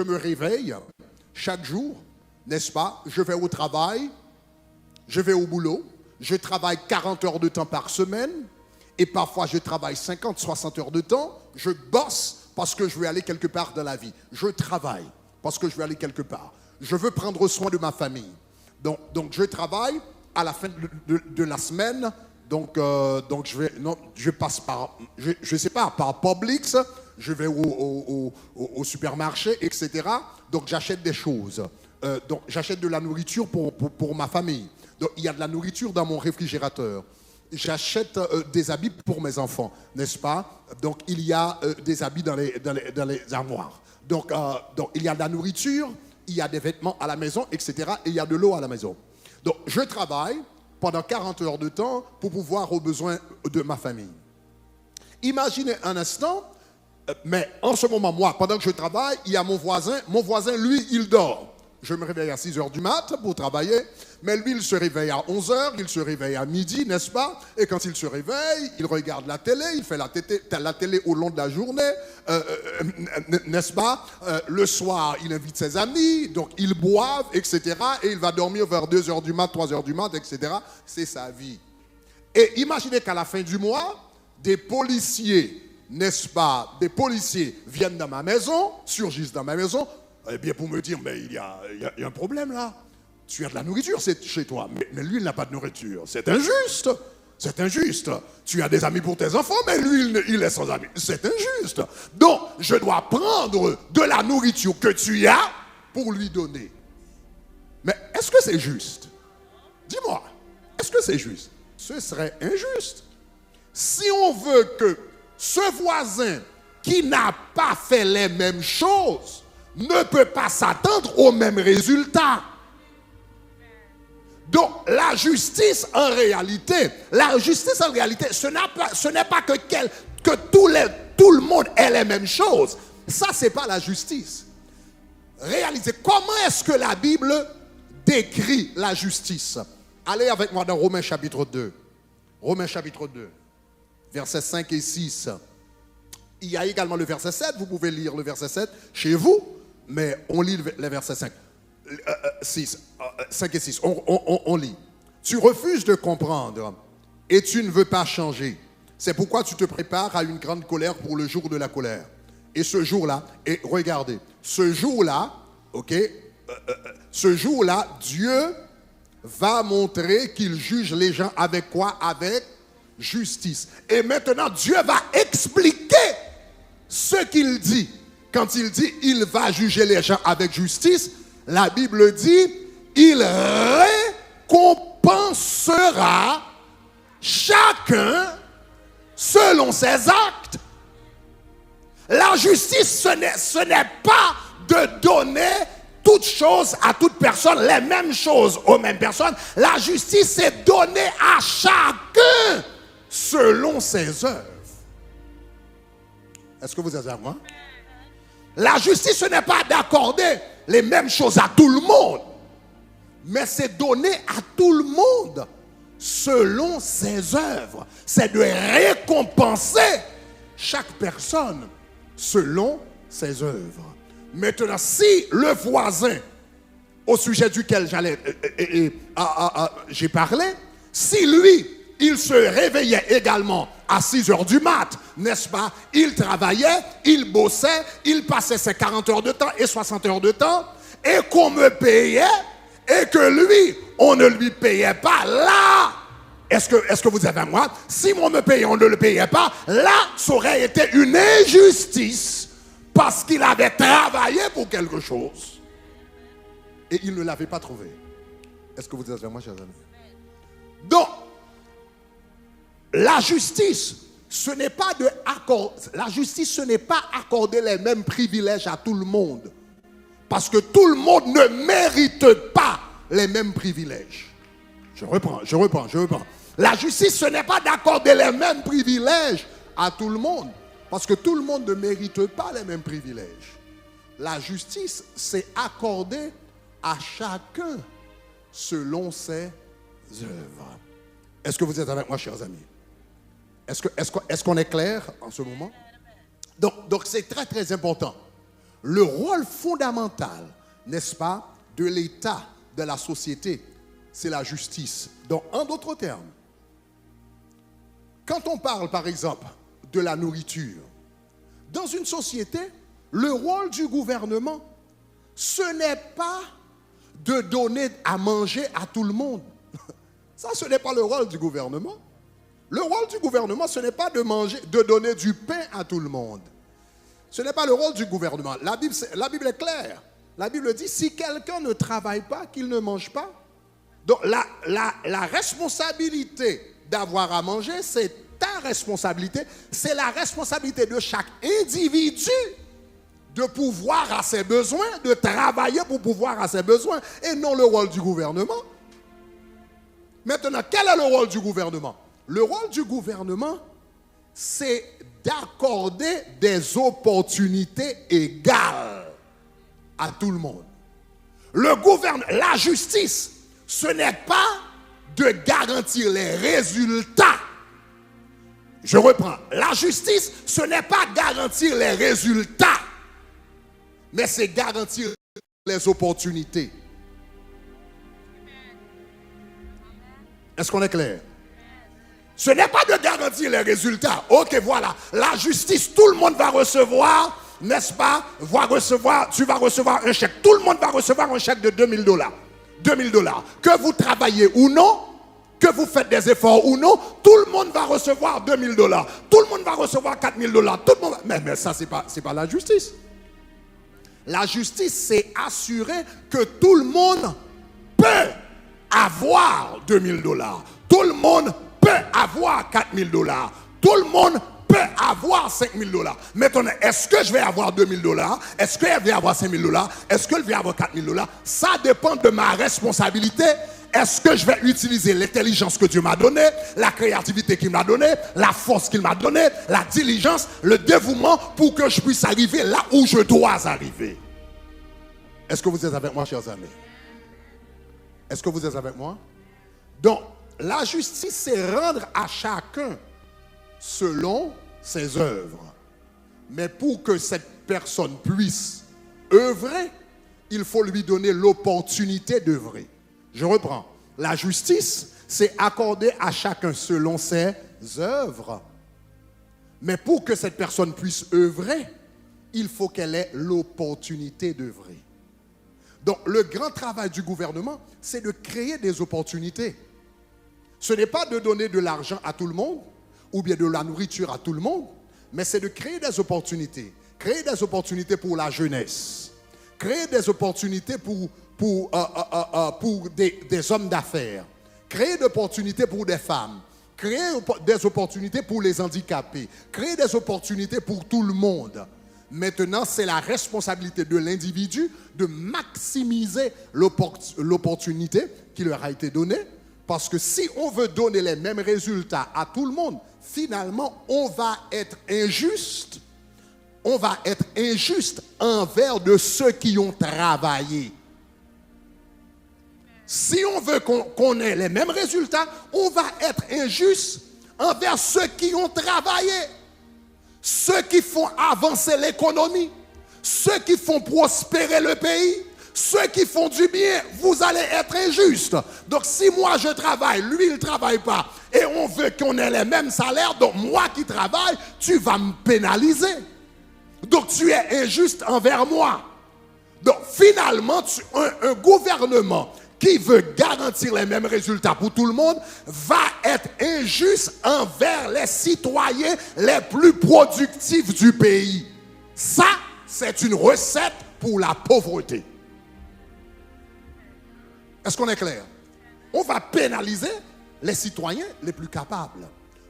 Speaker 1: me réveille chaque jour, n'est-ce pas? Je vais au travail, je vais au boulot, je travaille 40 heures de temps par semaine, et parfois je travaille 50, 60 heures de temps. Je bosse parce que je veux aller quelque part dans la vie. Je travaille parce que je veux aller quelque part. Je veux prendre soin de ma famille. Donc je travaille à la fin de la semaine. Donc je passe par, je sais pas, par Publix, je vais au supermarché, etc. Donc j'achète des choses. Donc j'achète de la nourriture pour ma famille. Donc il y a de la nourriture dans mon réfrigérateur. J'achète des habits pour mes enfants, n'est-ce pas? Donc il y a des habits dans les armoires. Donc il y a de la nourriture, il y a des vêtements à la maison, etc. Et il y a de l'eau à la maison. Donc je travaille pendant 40 heures de temps pour pouvoir aux besoins de ma famille. Imaginez un instant, mais en ce moment, moi, pendant que je travaille, il y a mon voisin, lui, il dort. Je me réveille à 6 heures du mat pour travailler, mais lui, il se réveille à 11 heures, il se réveille à midi, n'est-ce pas? Et quand il se réveille, il regarde la télé, il fait la télé au long de la journée, n'est-ce pas? Le soir, il invite ses amis, donc ils boivent, etc. Et il va dormir vers 2 heures du mat, 3 heures du mat, etc. C'est sa vie. Et imaginez qu'à la fin du mois, des policiers, n'est-ce pas? Des policiers viennent dans ma maison, surgissent dans ma maison, eh bien, pour me dire, mais il y a un problème là. Tu as de la nourriture chez toi, mais lui, il n'a pas de nourriture. C'est injuste. C'est injuste. Tu as des amis pour tes enfants, mais lui, il est sans amis. C'est injuste. Donc, je dois prendre de la nourriture que tu as pour lui donner. Mais est-ce que c'est juste? Dis-moi, est-ce que c'est juste? Ce serait injuste. Si on veut que ce voisin qui n'a pas fait les mêmes choses ne peut pas s'attendre aux mêmes résultats. Donc, la justice en réalité, ce n'est pas que tout le monde ait les mêmes choses. Ça, ce n'est pas la justice. Réalisez, comment est-ce que la Bible décrit la justice? Allez avec moi dans Romains chapitre 2. Romains chapitre 2, versets 5 et 6. Il y a également le verset 7, vous pouvez lire le verset 7 chez vous. Mais on lit les versets 5 et 6. On lit. Tu refuses de comprendre et tu ne veux pas changer. C'est pourquoi tu te prépares à une grande colère pour le jour de la colère. Et ce jour-là, et regardez, ce jour-là, Dieu va montrer qu'il juge les gens avec quoi? Avec justice. Et maintenant, Dieu va expliquer ce qu'il dit. Quand il dit « il va juger les gens avec justice », la Bible dit « il récompensera chacun selon ses actes ». La justice, ce n'est pas de donner toutes choses à toute personne, les mêmes choses aux mêmes personnes. La justice est donnée à chacun selon ses œuvres. Est-ce que vous êtes à moi? La justice, ce n'est pas d'accorder les mêmes choses à tout le monde, mais c'est donné à tout le monde selon ses œuvres. C'est de récompenser chaque personne selon ses œuvres. Maintenant, si le voisin au sujet duquel j'ai parlé, si lui, il se réveillait également à 6 heures du mat, n'est-ce pas? Il travaillait, il bossait, il passait ses 40 heures de temps et 60 heures de temps, et qu'on me payait, et que lui, on ne lui payait pas, là, est-ce que vous avez à moi? Si on me payait, on ne le payait pas, là, ça aurait été une injustice, parce qu'il avait travaillé pour quelque chose, et il ne l'avait pas trouvé. Est-ce que vous êtes avec moi, chers amis? Donc, la justice, ce n'est pas accorder les mêmes privilèges à tout le monde. Parce que tout le monde ne mérite pas les mêmes privilèges. Je reprends. La justice, ce n'est pas d'accorder les mêmes privilèges à tout le monde. Parce que tout le monde ne mérite pas les mêmes privilèges. La justice, c'est accorder à chacun selon ses œuvres. Est-ce que vous êtes avec moi, chers amis? Est-ce qu'on est clair en ce moment? Donc c'est très très important. Le rôle fondamental, n'est-ce pas, de l'État, de la société, c'est la justice. Donc en d'autres termes, quand on parle par exemple de la nourriture, dans une société, le rôle du gouvernement, ce n'est pas de donner à manger à tout le monde. Ça, ce n'est pas le rôle du gouvernement. Le rôle du gouvernement, ce n'est pas de donner du pain à tout le monde. Ce n'est pas le rôle du gouvernement. La Bible est claire. La Bible dit, si quelqu'un ne travaille pas, qu'il ne mange pas. Donc la responsabilité d'avoir à manger, c'est ta responsabilité. C'est la responsabilité de chaque individu de pouvoir à ses besoins, de travailler pour pouvoir à ses besoins, et non le rôle du gouvernement. Maintenant, quel est le rôle du gouvernement? Le rôle du gouvernement, c'est d'accorder des opportunités égales à tout le monde. La justice, ce n'est pas de garantir les résultats. Je reprends. La justice, ce n'est pas garantir les résultats, mais c'est garantir les opportunités. Est-ce qu'on est clair? Ce n'est pas de garantir les résultats. Ok, voilà. La justice, tout le monde va recevoir, n'est-ce pas? Tu vas recevoir un chèque. Tout le monde va recevoir un chèque de $2000. $2000. Que vous travaillez ou non, que vous faites des efforts ou non, tout le monde va recevoir $2000. Tout le monde va recevoir $4000. Tout le monde va... Mais ça, c'est pas la justice. La justice, c'est assurer que tout le monde peut avoir $2000. Tout le monde peut avoir $4000. Tout le monde peut avoir $5000. Maintenant, est-ce que je vais avoir $2000? Est-ce que je vais avoir $5000? Est-ce que je vais avoir $4000? Ça dépend de ma responsabilité. Est-ce que je vais utiliser l'intelligence que Dieu m'a donnée, la créativité qu'il m'a donnée, la force qu'il m'a donnée, la diligence, le dévouement pour que je puisse arriver là où je dois arriver? Est-ce que vous êtes avec moi, chers amis? Est-ce que vous êtes avec moi? Donc, la justice, c'est rendre à chacun selon ses œuvres. Mais pour que cette personne puisse œuvrer, il faut lui donner l'opportunité d'œuvrer. Je reprends. La justice, c'est accorder à chacun selon ses œuvres. Mais pour que cette personne puisse œuvrer, il faut qu'elle ait l'opportunité d'œuvrer. Donc, le grand travail du gouvernement, c'est de créer des opportunités. Ce n'est pas de donner de l'argent à tout le monde, ou bien de la nourriture à tout le monde, mais c'est de créer des opportunités. Créer des opportunités pour la jeunesse. Créer des opportunités pour des hommes d'affaires. Créer des opportunités pour des femmes. Créer des opportunités pour les handicapés. Créer des opportunités pour tout le monde. Maintenant, c'est la responsabilité de l'individu de maximiser l'opportunité qui leur a été donnée. Parce que si on veut donner les mêmes résultats à tout le monde, finalement, on va être injuste. On va être injuste envers de ceux qui ont travaillé. Si on veut qu'on ait les mêmes résultats, on va être injuste envers ceux qui ont travaillé. Ceux qui font avancer l'économie, ceux qui font prospérer le pays, ceux qui font du bien, vous allez être injuste. Donc si moi je travaille, lui il ne travaille pas, et on veut qu'on ait les mêmes salaires, donc moi qui travaille, tu vas me pénaliser. Donc tu es injuste envers moi. Donc finalement, un gouvernement qui veut garantir les mêmes résultats pour tout le monde va être injuste envers les citoyens les plus productifs du pays. Ça, c'est une recette pour la pauvreté. Est-ce qu'on est clair? On va pénaliser les citoyens les plus capables.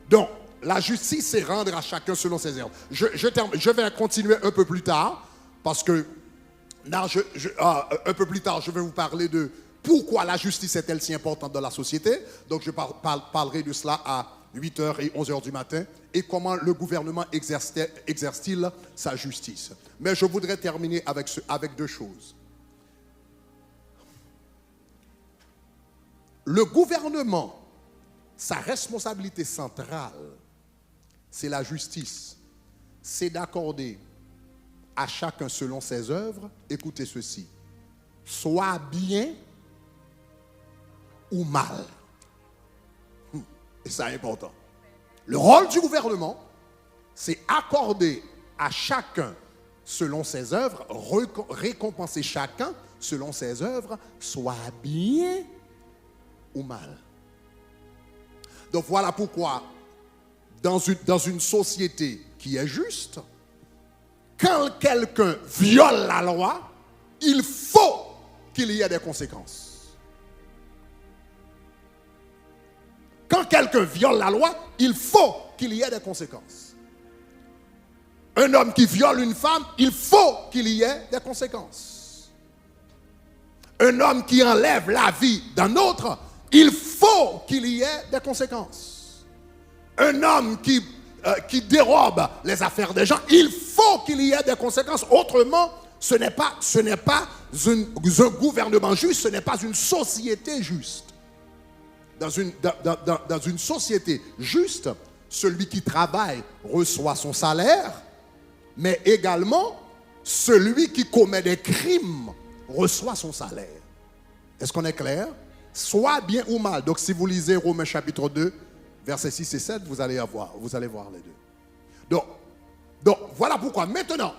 Speaker 1: Donc, la justice, c'est rendre à chacun selon ses œuvres. Je vais continuer un peu plus tard, parce que là, un peu plus tard, je vais vous parler de pourquoi la justice est-elle si importante dans la société. Donc, je parlerai de cela à 8h et 11h du matin, et comment le gouvernement exerce-t-il sa justice. Mais je voudrais terminer avec deux choses. Le gouvernement, sa responsabilité centrale, c'est la justice. C'est d'accorder à chacun selon ses œuvres, écoutez ceci, soit bien ou mal. Et ça est important. Le rôle du gouvernement, c'est accorder à chacun selon ses œuvres, récompenser chacun selon ses œuvres, soit bien ou mal. Donc voilà pourquoi, dans une société qui est juste, quand quelqu'un viole la loi, il faut qu'il y ait des conséquences. Quand quelqu'un viole la loi, il faut qu'il y ait des conséquences. Un homme qui viole une femme, il faut qu'il y ait des conséquences. Un homme qui enlève la vie d'un autre, il faut qu'il y ait des conséquences. Un homme qui dérobe les affaires des gens, il faut qu'il y ait des conséquences. Autrement, ce n'est pas un gouvernement juste, ce n'est pas une société juste. Dans une société juste, celui qui travaille reçoit son salaire, mais également celui qui commet des crimes reçoit son salaire. Est-ce qu'on est clair? Soit bien ou mal. Donc si vous lisez Romains chapitre 2, versets 6 et 7, vous allez voir les deux. Donc voilà pourquoi. Maintenant,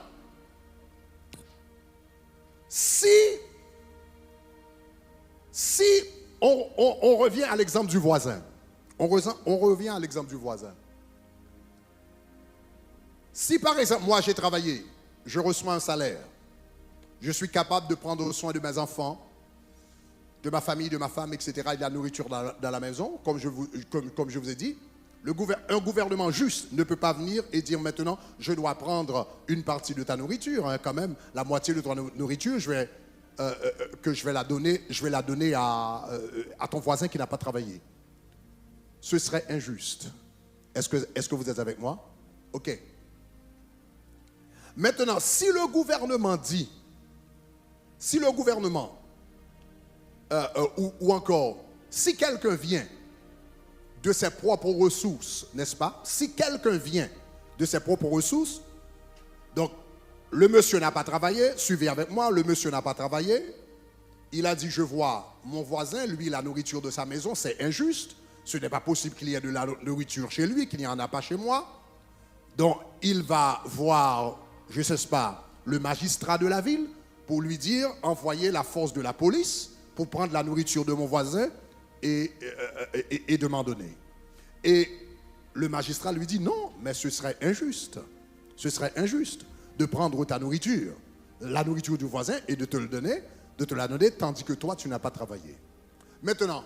Speaker 1: si on revient à l'exemple du voisin, on revient à l'exemple du voisin. Si par exemple, moi j'ai travaillé, je reçois un salaire, je suis capable de prendre soin de mes enfants, de ma famille, de ma femme, etc., et de la nourriture dans la maison, comme je vous ai dit, un gouvernement juste ne peut pas venir et dire maintenant, je dois prendre une partie de ta nourriture, hein, quand même, la moitié de ta nourriture, je vais la donner à ton voisin qui n'a pas travaillé. Ce serait injuste. Est-ce que vous êtes avec moi? Ok. Maintenant, si le gouvernement dit, ou encore, si quelqu'un vient de ses propres ressources, n'est-ce pas? Si quelqu'un vient de ses propres ressources, donc le monsieur n'a pas travaillé, suivez avec moi, le monsieur n'a pas travaillé, il a dit, je vois mon voisin, lui, la nourriture de sa maison, c'est injuste, ce n'est pas possible qu'il y ait de la nourriture chez lui, qu'il n'y en a pas chez moi. Donc, il va voir, je ne sais pas, le magistrat de la ville pour lui dire, envoyez la force de la police pour prendre la nourriture de mon voisin et de m'en donner. Et le magistrat lui dit, non, mais ce serait injuste. Ce serait injuste de prendre ta nourriture, la nourriture du voisin, et de te la donner, tandis que toi, tu n'as pas travaillé. Maintenant,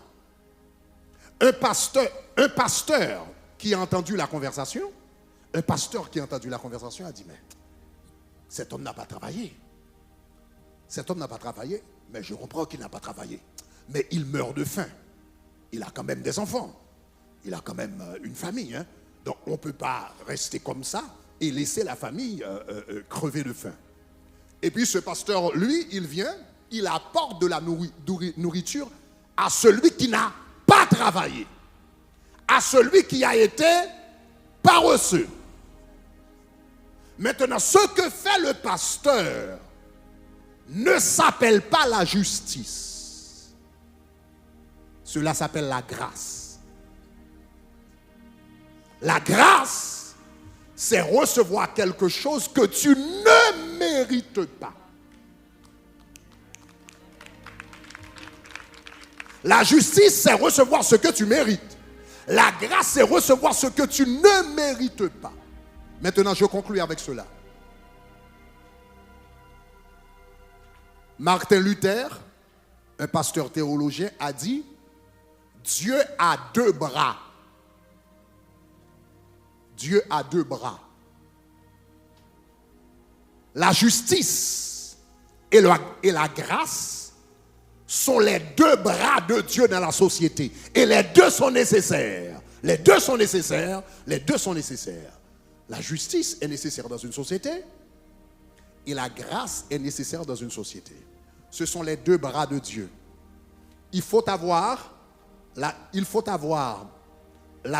Speaker 1: un pasteur qui a entendu la conversation, a dit, mais Cet homme n'a pas travaillé. Cet homme n'a pas travaillé, mais je comprends qu'il n'a pas travaillé. Mais il meurt de faim. Il a quand même des enfants. Il a quand même une famille. Hein? Donc on ne peut pas rester comme ça et laisser la famille crever de faim. Et puis ce pasteur, lui, il vient, il apporte de la nourriture à celui qui n'a pas travaillé, à celui qui a été paresseux. Maintenant, ce que fait le pasteur ne s'appelle pas la justice. Cela s'appelle la grâce. La grâce, c'est recevoir quelque chose que tu ne mérites pas. La justice, c'est recevoir ce que tu mérites. La grâce, c'est recevoir ce que tu ne mérites pas. Maintenant, je conclue avec cela. Martin Luther, un pasteur théologien, a dit « Dieu a deux bras. Dieu a deux bras. La justice et la grâce sont les deux bras de Dieu dans la société. Et les deux sont nécessaires. Les deux sont nécessaires. Les deux sont nécessaires. La justice est nécessaire dans une société et la grâce est nécessaire dans une société. Ce sont les deux bras de Dieu. Il faut avoir la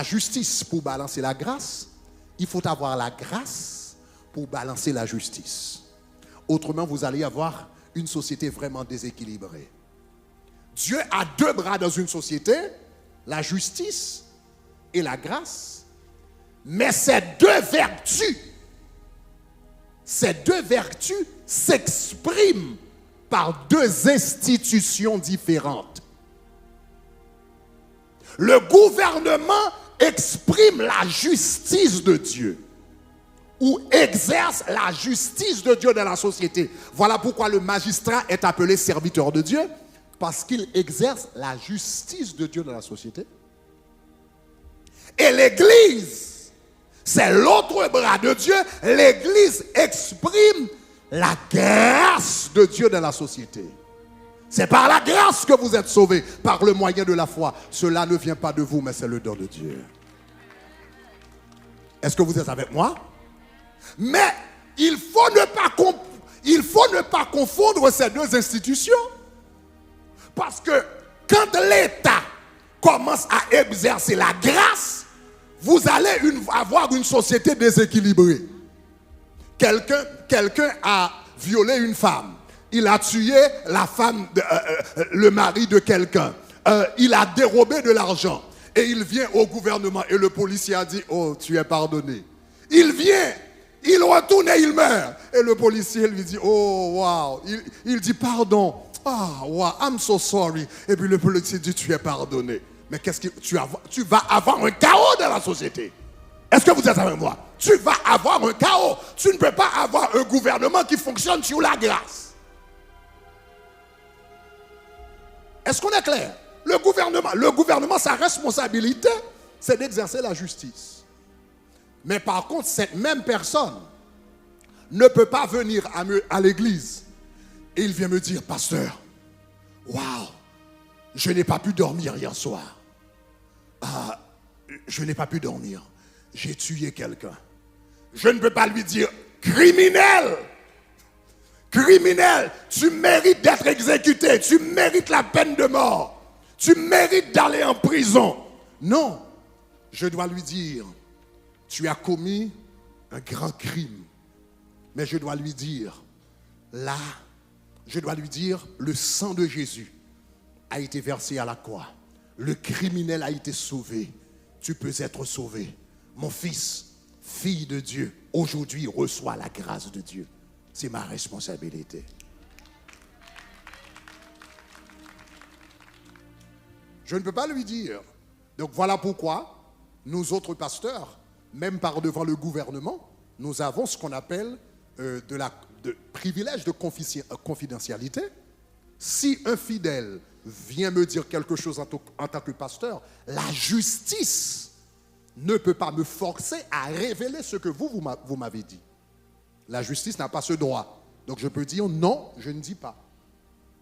Speaker 1: justice pour balancer la grâce. Il faut avoir la grâce pour balancer la justice. Autrement, vous allez avoir une société vraiment déséquilibrée. Dieu a deux bras dans une société, la justice et la grâce. Mais ces deux vertus s'expriment par deux institutions différentes. Le gouvernement exprime la justice de Dieu ou exerce la justice de Dieu dans la société. Voilà pourquoi le magistrat est appelé serviteur de Dieu, parce qu'il exerce la justice de Dieu dans la société. Et l'Église, c'est l'autre bras de Dieu. L'Église exprime la grâce de Dieu dans la société. C'est par la grâce que vous êtes sauvés, par le moyen de la foi. Cela ne vient pas de vous, mais c'est le don de Dieu. Est-ce que vous êtes avec moi? Mais il faut ne pas confondre ces deux institutions. Parce que quand l'État commence à exercer la grâce, vous allez avoir une société déséquilibrée. Quelqu'un a violé une femme. Il a tué la femme, le mari de quelqu'un. Il a dérobé de l'argent. Et il vient au gouvernement et le policier a dit « Oh, tu es pardonné ». Il vient, il retourne et il meurt. Et le policier lui dit « Oh, wow ». Il dit « Pardon ». « Ah, wow, I'm so sorry ». Et puis le policier dit « Tu es pardonné ». Mais qu'est-ce que tu vas avoir un chaos dans la société. Est-ce que vous êtes avec moi? Tu vas avoir un chaos. Tu ne peux pas avoir un gouvernement qui fonctionne sur la grâce. Est-ce qu'on est clair? Le gouvernement, sa responsabilité, c'est d'exercer la justice. Mais par contre, cette même personne ne peut pas venir à l'église et il vient me dire, pasteur, waouh, je n'ai pas pu dormir hier soir. Je n'ai pas pu dormir. J'ai tué quelqu'un. Je ne peux pas lui dire, criminel, criminel, tu mérites d'être exécuté, tu mérites la peine de mort, tu mérites d'aller en prison. Non, je dois lui dire, tu as commis un grand crime. Mais je dois lui dire, là, je dois lui dire, le sang de Jésus a été versé à la croix. Le criminel a été sauvé. Tu peux être sauvé. Mon fils, fille de Dieu, aujourd'hui reçois la grâce de Dieu. C'est ma responsabilité. Je ne peux pas lui dire. Donc voilà pourquoi nous autres pasteurs, même par devant le gouvernement, nous avons ce qu'on appelle de privilège de confidentialité. Si un fidèle vient me dire quelque chose en tant que pasteur, la justice ne peut pas me forcer à révéler ce que vous m'avez dit. La justice n'a pas ce droit. Donc je peux dire non, je ne dis pas.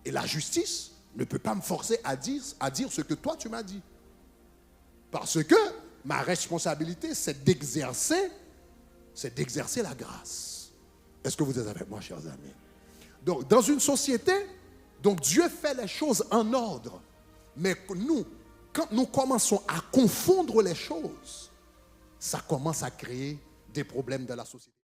Speaker 1: Et la justice ne peut pas me forcer à dire ce que toi tu m'as dit. Parce que ma responsabilité, c'est d'exercer la grâce. Est-ce que vous êtes avec moi, chers amis? Donc, dans une société, donc Dieu fait les choses en ordre. Mais nous, quand nous commençons à confondre les choses, ça commence à créer des problèmes dans la société.